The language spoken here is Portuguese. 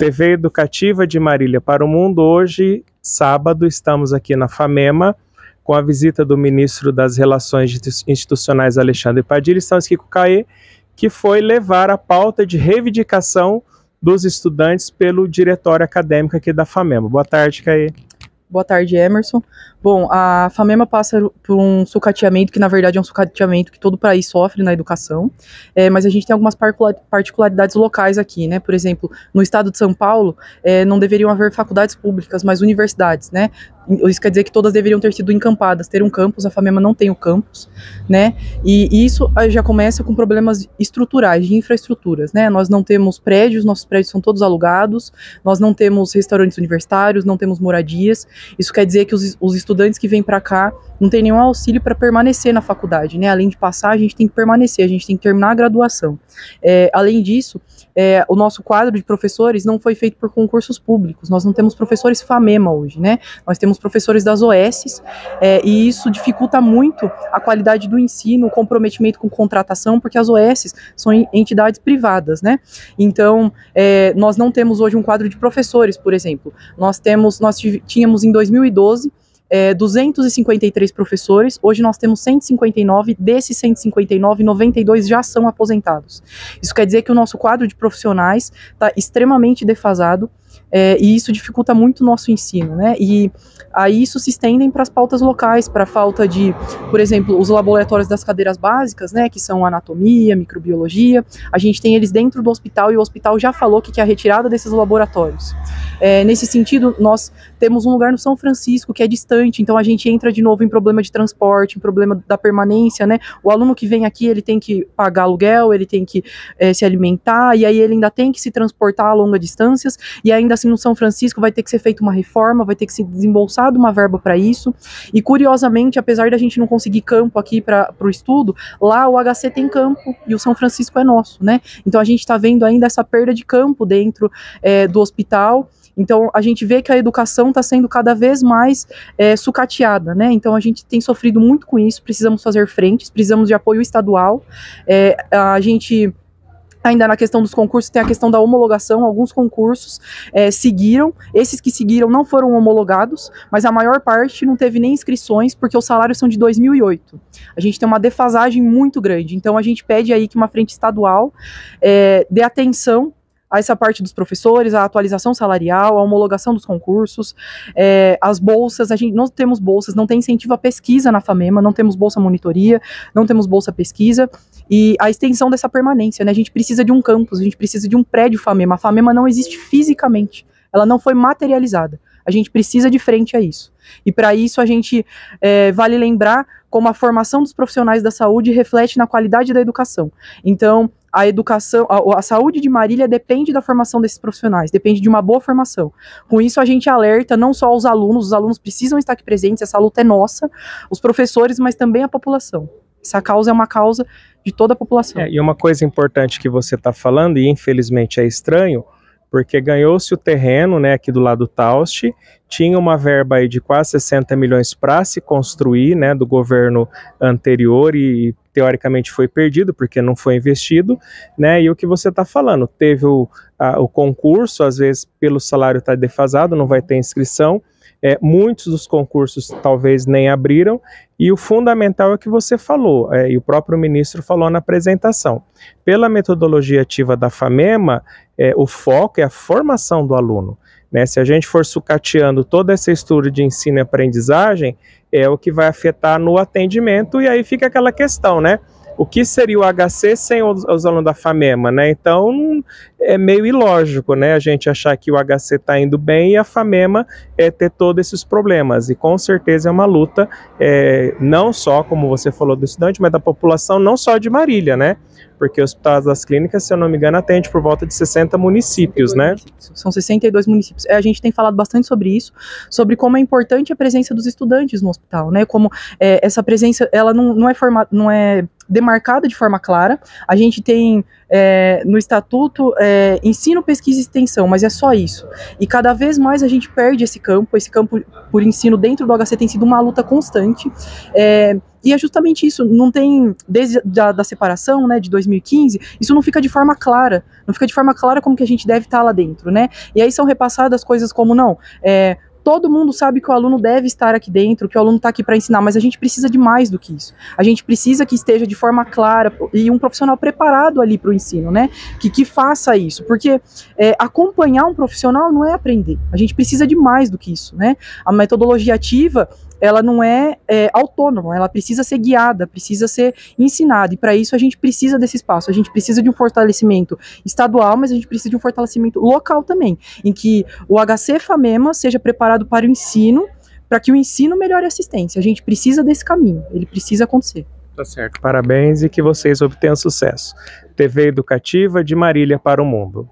TV Educativa de Marília para o Mundo. Hoje, sábado, estamos aqui na FAMEMA com a visita do ministro das Relações Institucionais, Alexandre Padilha. Estamos aqui com o Caê, que foi levar a pauta de reivindicação dos estudantes pelo diretório acadêmico aqui da FAMEMA. Boa tarde, Caê. Boa tarde, Emerson. Bom, a FAMEMA passa por um sucateamento, que na verdade é um sucateamento que todo o país sofre na educação, mas a gente tem algumas particularidades locais aqui, né? Por exemplo, no estado de São Paulo, não deveriam haver faculdades públicas, mas universidades, né? Isso quer dizer que todas deveriam ter sido encampadas, ter um campus. A FAMEMA não tem o campus, né? E isso já começa com problemas estruturais, de infraestruturas, né? Nós não temos prédios, nossos prédios são todos alugados, nós não temos restaurantes universitários, não temos moradias. Isso quer dizer que os estudantes que vêm para cá não tem nenhum auxílio para permanecer na faculdade, né? Além de passar, a gente tem que permanecer, a gente tem que terminar a graduação. Além disso, o nosso quadro de professores não foi feito por concursos públicos. Nós não temos professores FAMEMA hoje, né? Nós temos professores das OS, e isso dificulta muito a qualidade do ensino, o comprometimento com contratação, porque as OS são entidades privadas, né? Então, nós não temos hoje um quadro de professores, por exemplo. Nós tínhamos em 2012 253 professores, hoje nós temos 159, desses 159, 92 já são aposentados. Isso quer dizer que o nosso quadro de profissionais está extremamente defasado, e isso dificulta muito o nosso ensino, né? E aí isso se estendem para as pautas locais, para a falta de, por exemplo, os laboratórios das cadeiras básicas, né, que são anatomia, microbiologia. A gente tem eles dentro do hospital e o hospital já falou que quer a retirada desses laboratórios. Nesse sentido, nós temos um lugar no São Francisco que é distante, então a gente entra de novo em problema de transporte, em problema da permanência, né? O aluno que vem aqui, ele tem que pagar aluguel, ele tem que se alimentar, e aí ele ainda tem que se transportar a longas distâncias, e ainda assim no São Francisco vai ter que ser feita uma reforma, vai ter que ser desembolsado uma verba para isso. E curiosamente, apesar da gente não conseguir campo aqui para o estudo, lá o HC tem campo e o São Francisco é nosso, né? Então a gente está vendo ainda essa perda de campo dentro do hospital. Então a gente vê que a educação está sendo cada vez mais sucateada, né? Então a gente tem sofrido muito com isso, precisamos fazer frentes, precisamos de apoio estadual. A gente... Ainda na questão dos concursos, tem a questão da homologação. Alguns concursos seguiram, esses que seguiram não foram homologados, mas a maior parte não teve nem inscrições, porque os salários são de 2008. A gente tem uma defasagem muito grande, então a gente pede aí que uma frente estadual dê atenção a essa parte dos professores, a atualização salarial, a homologação dos concursos, as bolsas. A gente não temos bolsas, não tem incentivo à pesquisa na FAMEMA, não temos bolsa monitoria, não temos bolsa pesquisa, e a extensão dessa permanência, né? A gente precisa de um campus, a gente precisa de um prédio FAMEMA. A FAMEMA não existe fisicamente, ela não foi materializada. A gente precisa de frente a isso. E para isso a gente vale lembrar como a formação dos profissionais da saúde reflete na qualidade da educação. Então, a educação, a saúde de Marília depende da formação desses profissionais, depende de uma boa formação. Com isso a gente alerta não só os alunos precisam estar aqui presentes, essa luta é nossa, os professores, mas também a população. Essa causa é uma causa de toda a população. E uma coisa importante que você está falando, e infelizmente é estranho, porque ganhou-se o terreno, né, aqui do lado do Taust, tinha uma verba aí de quase 60 milhões para se construir, né, do governo anterior, e teoricamente foi perdido porque não foi investido, né, e o que você está falando, teve o concurso, às vezes pelo salário está defasado, não vai ter inscrição, muitos dos concursos talvez nem abriram, e o fundamental é o que você falou, e o próprio ministro falou na apresentação. Pela metodologia ativa da FAMEMA, o foco é a formação do aluno, né? Se a gente for sucateando toda essa estrutura de ensino e aprendizagem, é o que vai afetar no atendimento, e aí fica aquela questão, né? O que seria o HC sem os alunos da FAMEMA, né? Então é meio ilógico, né, a gente achar que o HC está indo bem e a FAMEMA ter todos esses problemas. E com certeza é uma luta, não só, como você falou, do estudante, mas da população, não só de Marília, né? Porque o Hospital das Clínicas, se eu não me engano, atende por volta de 60 municípios, né? São 62 municípios. A gente tem falado bastante sobre isso, sobre como é importante a presença dos estudantes no hospital, né? Como essa presença, ela não é demarcada de forma clara. A gente tem no estatuto ensino, pesquisa e extensão, mas é só isso. E cada vez mais a gente perde esse campo por ensino dentro do HC tem sido uma luta constante. E é justamente isso, não tem, desde da separação, né, de 2015, isso não fica de forma clara, não fica de forma clara como que a gente deve estar lá dentro, né, e aí são repassadas coisas como, todo mundo sabe que o aluno deve estar aqui dentro, que o aluno está aqui para ensinar, mas a gente precisa de mais do que isso. A gente precisa que esteja de forma clara e um profissional preparado ali para o ensino, né? Que faça isso, porque acompanhar um profissional não é aprender. A gente precisa de mais do que isso, né? A metodologia ativa, ela não é autônoma, ela precisa ser guiada, precisa ser ensinada, e para isso a gente precisa desse espaço, a gente precisa de um fortalecimento estadual, mas a gente precisa de um fortalecimento local também, em que o HC FAMEMA seja preparado para o ensino, para que o ensino melhore a assistência. A gente precisa desse caminho, ele precisa acontecer. Tá certo, parabéns e que vocês obtenham sucesso. TV Educativa de Marília para o Mundo.